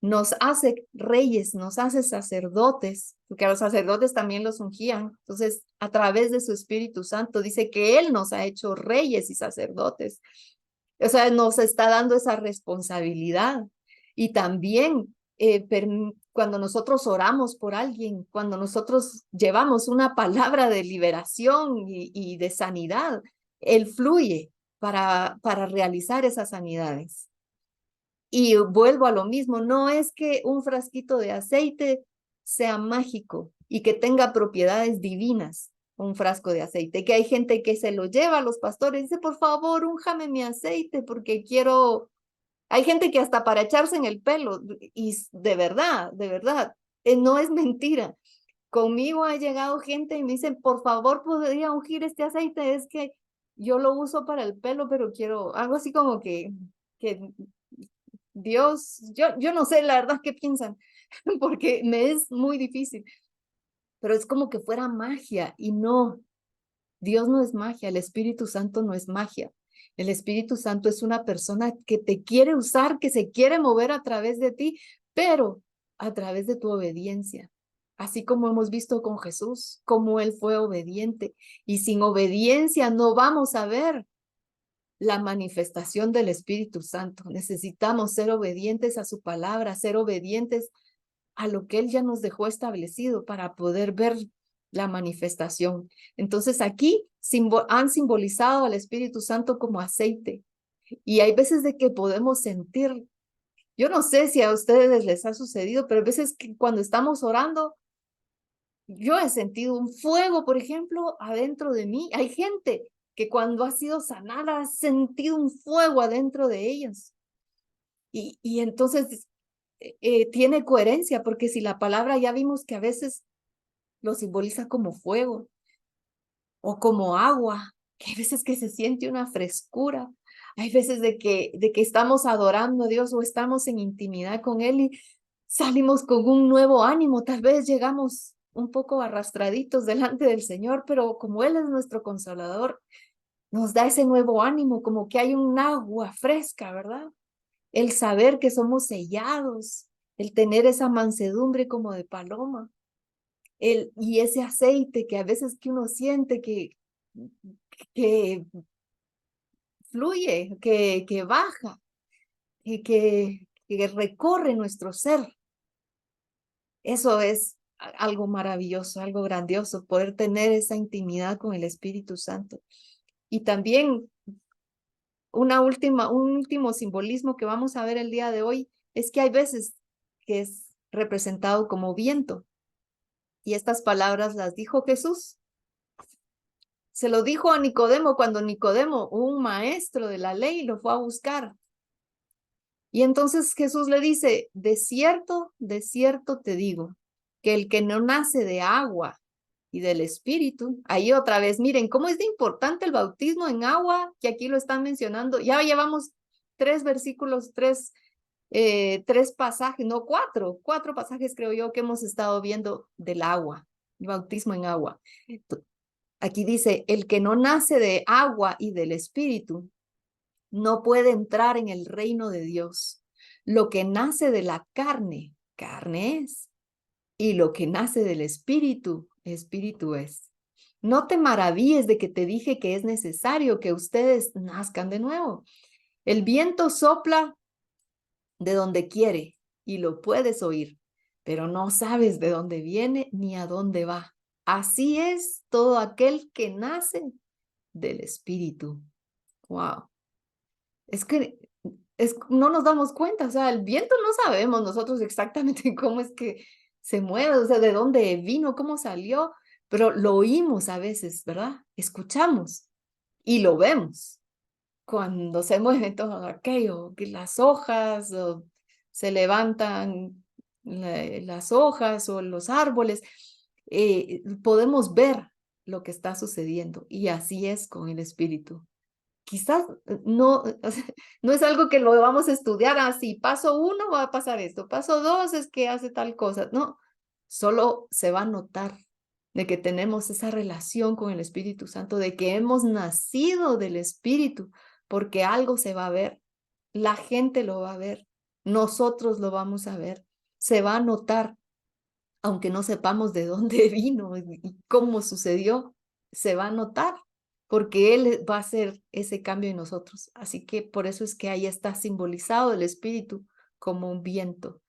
nos hace reyes, nos hace sacerdotes, porque a los sacerdotes también los ungían. Entonces, a través de su Espíritu Santo, dice que Él nos ha hecho reyes y sacerdotes. O sea, nos está dando esa responsabilidad. Y también cuando nosotros oramos por alguien, cuando nosotros llevamos una palabra de liberación y de sanidad, Él fluye para realizar esas sanidades. Y vuelvo a lo mismo, no es que un frasquito de aceite sea mágico y que tenga propiedades divinas, un frasco de aceite, que hay gente que se lo lleva a los pastores y dice, por favor, únjame mi aceite porque quiero, hay gente que hasta para echarse en el pelo, y de verdad, no es mentira. Conmigo ha llegado gente y me dicen, por favor, podría ungir este aceite, es que yo lo uso para el pelo, pero quiero algo así como que Dios, yo no sé la verdad qué piensan, porque me es muy difícil, pero es como que fuera magia y no, Dios no es magia, el Espíritu Santo no es magia. El Espíritu Santo es una persona que te quiere usar, que se quiere mover a través de ti, pero a través de tu obediencia. Así como hemos visto con Jesús, como Él fue obediente. Y sin obediencia no vamos a ver la manifestación del Espíritu Santo. Necesitamos ser obedientes a su palabra, ser obedientes a lo que Él ya nos dejó establecido para poder ver la manifestación. Entonces aquí han simbolizado al Espíritu Santo como aceite. Y hay veces de que podemos sentir, yo no sé si a ustedes les ha sucedido, pero hay veces que cuando estamos orando, yo he sentido un fuego, por ejemplo, adentro de mí. Hay gente que cuando ha sido sanada ha sentido un fuego adentro de ellos. Y entonces tiene coherencia, porque si la palabra ya vimos que a veces lo simboliza como fuego o como agua, que hay veces que se siente una frescura, hay veces de que estamos adorando a Dios o estamos en intimidad con Él y salimos con un nuevo ánimo, tal vez llegamos un poco arrastraditos delante del Señor, pero como Él es nuestro consolador, nos da ese nuevo ánimo, como que hay un agua fresca, ¿verdad? El saber que somos sellados, el tener esa mansedumbre como de paloma, y ese aceite que a veces que uno siente que fluye, que baja, que recorre nuestro ser. Eso es algo maravilloso, algo grandioso, poder tener esa intimidad con el Espíritu Santo. Y también un último simbolismo que vamos a ver el día de hoy es que hay veces que es representado como viento. Y estas palabras las dijo Jesús. Se lo dijo a Nicodemo cuando Nicodemo, un maestro de la ley, lo fue a buscar. Y entonces Jesús le dice, de cierto te digo, que el que no nace de agua y del Espíritu, ahí otra vez, miren cómo es de importante el bautismo en agua, que aquí lo están mencionando. Ya llevamos 3 versículos, 3 pasajes, no, 4 pasajes creo yo que hemos estado viendo del agua, el bautismo en agua. Aquí dice, el que no nace de agua y del Espíritu no puede entrar en el reino de Dios. Lo que nace de la carne, carne es. Y lo que nace del Espíritu, Espíritu es. No te maravilles de que te dije que es necesario que ustedes nazcan de nuevo. El viento sopla de donde quiere y lo puedes oír, pero no sabes de dónde viene ni a dónde va. Así es todo aquel que nace del Espíritu. Wow. Es que no nos damos cuenta, o sea, el viento no sabemos nosotros exactamente cómo es que se mueve, o sea, de dónde vino, cómo salió, pero lo oímos a veces, ¿verdad? Escuchamos y lo vemos cuando se mueve todo aquello, que las hojas o se levantan las hojas o los árboles, podemos ver lo que está sucediendo y así es con el espíritu. Quizás no, o sea, no es algo que lo vamos a estudiar así, paso 1 va a pasar esto, paso 2 es que hace tal cosa, no, solo se va a notar de que tenemos esa relación con el Espíritu Santo, de que hemos nacido del Espíritu, porque algo se va a ver, la gente lo va a ver, nosotros lo vamos a ver, se va a notar, aunque no sepamos de dónde vino y cómo sucedió, se va a notar, porque Él va a hacer ese cambio en nosotros. Así que por eso es que ahí está simbolizado el Espíritu como un viento,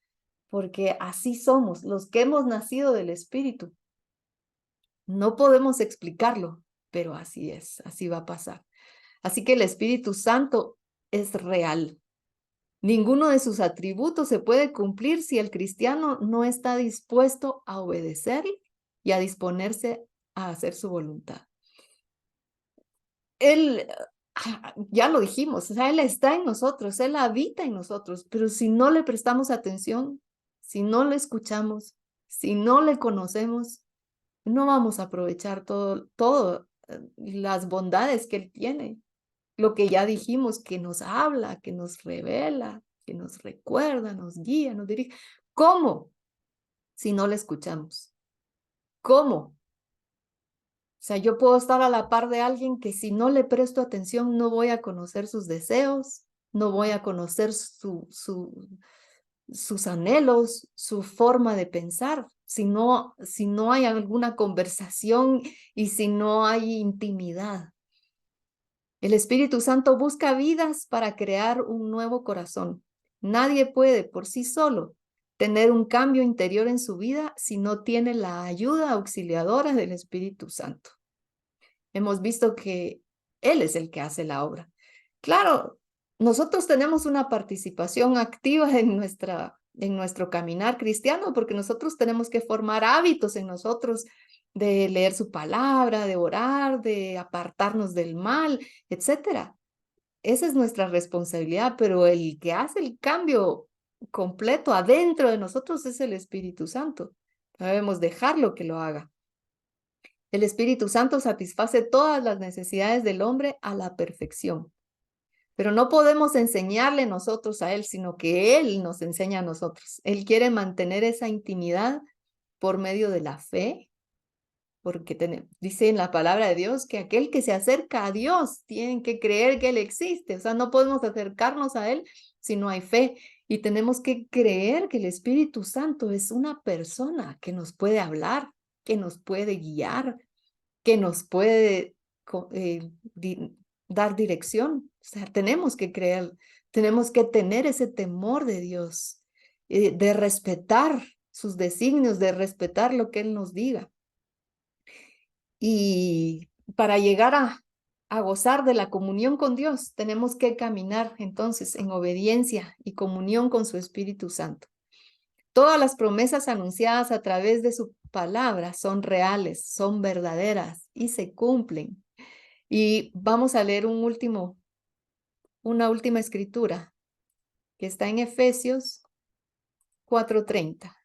porque así somos los que hemos nacido del Espíritu. No podemos explicarlo, pero así es, así va a pasar. Así que el Espíritu Santo es real. Ninguno de sus atributos se puede cumplir si el cristiano no está dispuesto a obedecerle y a disponerse a hacer su voluntad. Él, ya lo dijimos, o sea, Él está en nosotros, Él habita en nosotros, pero si no le prestamos atención, si no le escuchamos, si no le conocemos, no vamos a aprovechar todo las bondades que Él tiene. Lo que ya dijimos, que nos habla, que nos revela, que nos recuerda, nos guía, nos dirige. ¿Cómo? Si no le escuchamos. ¿Cómo? O sea, yo puedo estar a la par de alguien que si no le presto atención no voy a conocer sus deseos, no voy a conocer sus anhelos, su forma de pensar. Si no hay alguna conversación y si no hay intimidad. El Espíritu Santo busca vidas para crear un nuevo corazón. Nadie puede por sí solo tener un cambio interior en su vida si no tiene la ayuda auxiliadora del Espíritu Santo. Hemos visto que Él es el que hace la obra. Claro, nosotros tenemos una participación activa en nuestro caminar cristiano porque nosotros tenemos que formar hábitos en nosotros de leer su palabra, de orar, de apartarnos del mal, etcétera. Esa es nuestra responsabilidad, pero el que hace el cambio completo adentro de nosotros es el Espíritu Santo. Debemos dejarlo que lo haga. El Espíritu Santo satisface todas las necesidades del hombre a la perfección. Pero no podemos enseñarle nosotros a Él, sino que Él nos enseña a nosotros. Él quiere mantener esa intimidad por medio de la fe, porque dice en la palabra de Dios que aquel que se acerca a Dios tiene que creer que Él existe. O sea, no podemos acercarnos a Él si no hay fe. Y tenemos que creer que el Espíritu Santo es una persona que nos puede hablar, que nos puede guiar, que nos puede dar dirección. O sea, tenemos que creer, tenemos que tener ese temor de Dios, de respetar sus designios, de respetar lo que Él nos diga. Y para llegar a gozar de la comunión con Dios, tenemos que caminar entonces en obediencia y comunión con su Espíritu Santo. Todas las promesas anunciadas a través de su palabra son reales, son verdaderas y se cumplen. Y vamos a leer una última escritura que está en Efesios 4:30.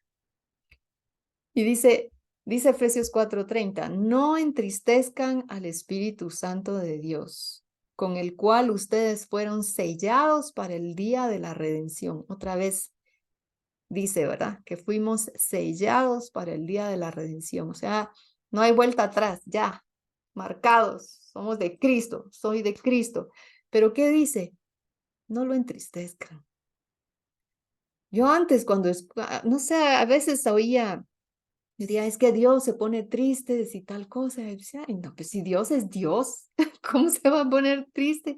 Y dice Efesios 4:30, no entristezcan al Espíritu Santo de Dios, con el cual ustedes fueron sellados para el día de la redención. Otra vez dice, ¿verdad? Que fuimos sellados para el día de la redención. O sea, no hay vuelta atrás, ya, marcados, somos de Cristo, soy de Cristo. Pero ¿qué dice? No lo entristezcan. Yo antes no sé, a veces oía, decía, es que Dios se pone triste y tal cosa. Y decía, ay, no, pues si Dios es Dios, ¿cómo se va a poner triste?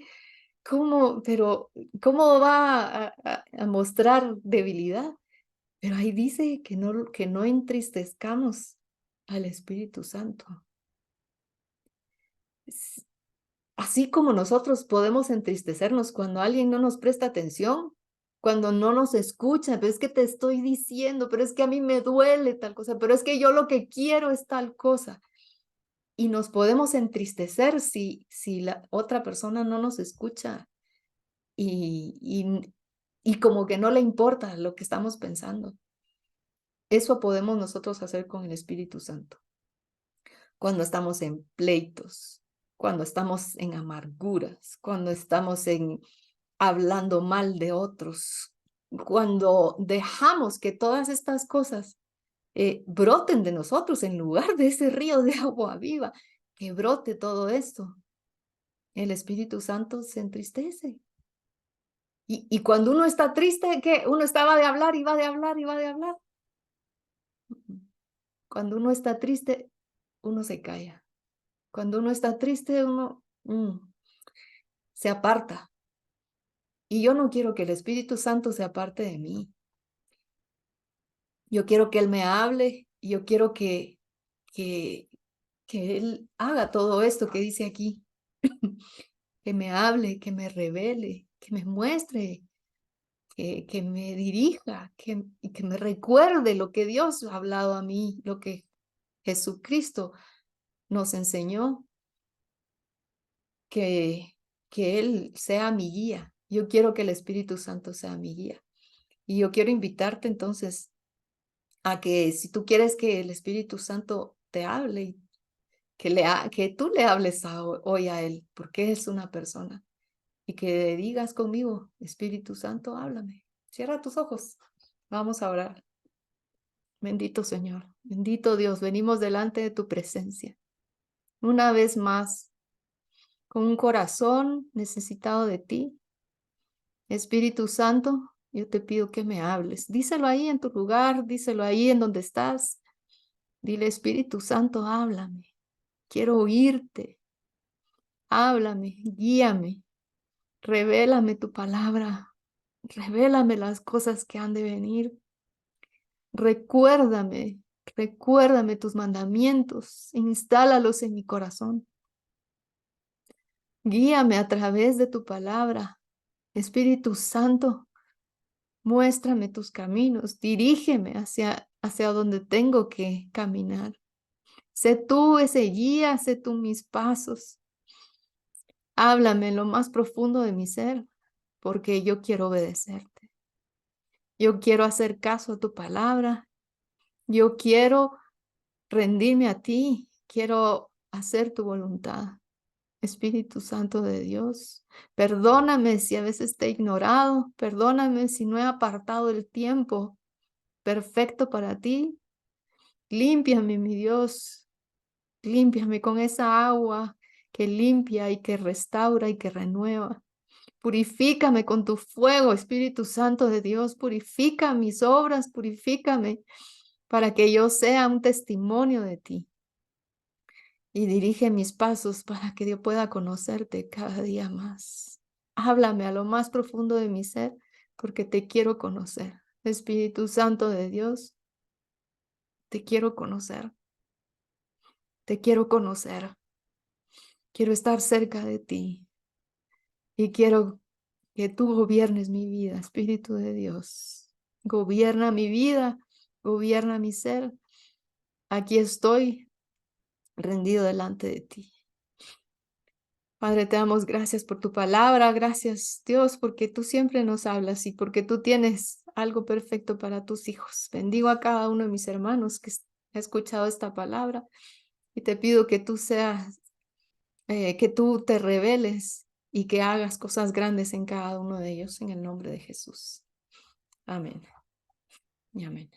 Pero, ¿cómo va a mostrar debilidad? Pero ahí dice que no entristezcamos al Espíritu Santo. Así como nosotros podemos entristecernos cuando alguien no nos presta atención, cuando no nos escucha, pero es que te estoy diciendo, pero es que a mí me duele tal cosa, pero es que yo lo que quiero es tal cosa. Y nos podemos entristecer si la otra persona no nos escucha y como que no le importa lo que estamos pensando. Eso podemos nosotros hacer con el Espíritu Santo. Cuando estamos en pleitos, cuando estamos en amarguras, cuando estamos hablando mal de otros, cuando dejamos que todas estas cosas broten de nosotros en lugar de ese río de agua viva, que brote todo esto, el Espíritu Santo se entristece. Y cuando uno está triste, ¿qué? Uno estaba de hablar y va de hablar y va de hablar. Cuando uno está triste, uno se calla. Cuando uno está triste, uno se aparta. Y yo no quiero que el Espíritu Santo se aparte de mí. Yo quiero que Él me hable. Y yo quiero que, que Él haga todo esto que dice aquí. Que me hable, que me revele, que me muestre, que me dirija, y que me recuerde lo que Dios ha hablado a mí, lo que Jesucristo nos enseñó, que, que Él sea mi guía. Yo quiero que el Espíritu Santo sea mi guía. Y yo quiero invitarte entonces a que si tú quieres que el Espíritu Santo te hable, que tú le hables hoy a Él, porque es una persona, y que digas conmigo, Espíritu Santo, háblame. Cierra tus ojos. Vamos a orar. Bendito Señor, bendito Dios, venimos delante de tu presencia. Una vez más, con un corazón necesitado de ti. Espíritu Santo, yo te pido que me hables. Díselo ahí en tu lugar, díselo ahí en donde estás. Dile, Espíritu Santo, háblame. Quiero oírte. Háblame, guíame. Revélame tu palabra. Revélame las cosas que han de venir. Recuérdame, recuérdame tus mandamientos. Instálalos en mi corazón. Guíame a través de tu palabra. Espíritu Santo, muéstrame tus caminos. Dirígeme hacia donde tengo que caminar. Sé tú ese guía, sé tú mis pasos. Háblame en lo más profundo de mi ser, porque yo quiero obedecerte. Yo quiero hacer caso a tu palabra. Yo quiero rendirme a ti. Quiero hacer tu voluntad. Espíritu Santo de Dios, perdóname si a veces te he ignorado. Perdóname si no he apartado el tiempo perfecto para ti. Límpiame, mi Dios. Límpiame con esa agua que limpia y que restaura y que renueva. Purifícame con tu fuego, Espíritu Santo de Dios. Purifica mis obras, purifícame para que yo sea un testimonio de ti. Y dirige mis pasos para que yo pueda conocerte cada día más. Háblame a lo más profundo de mi ser porque te quiero conocer. Espíritu Santo de Dios, te quiero conocer. Te quiero conocer. Quiero estar cerca de ti y quiero que tú gobiernes mi vida, Espíritu de Dios. Gobierna mi vida, gobierna mi ser. Aquí estoy rendido delante de ti. Padre, te damos gracias por tu palabra. Gracias, Dios, porque tú siempre nos hablas y porque tú tienes algo perfecto para tus hijos. Bendigo a cada uno de mis hermanos que ha escuchado esta palabra y te pido que tú seas que tú te reveles y que hagas cosas grandes en cada uno de ellos en el nombre de Jesús. Amén. Y amén.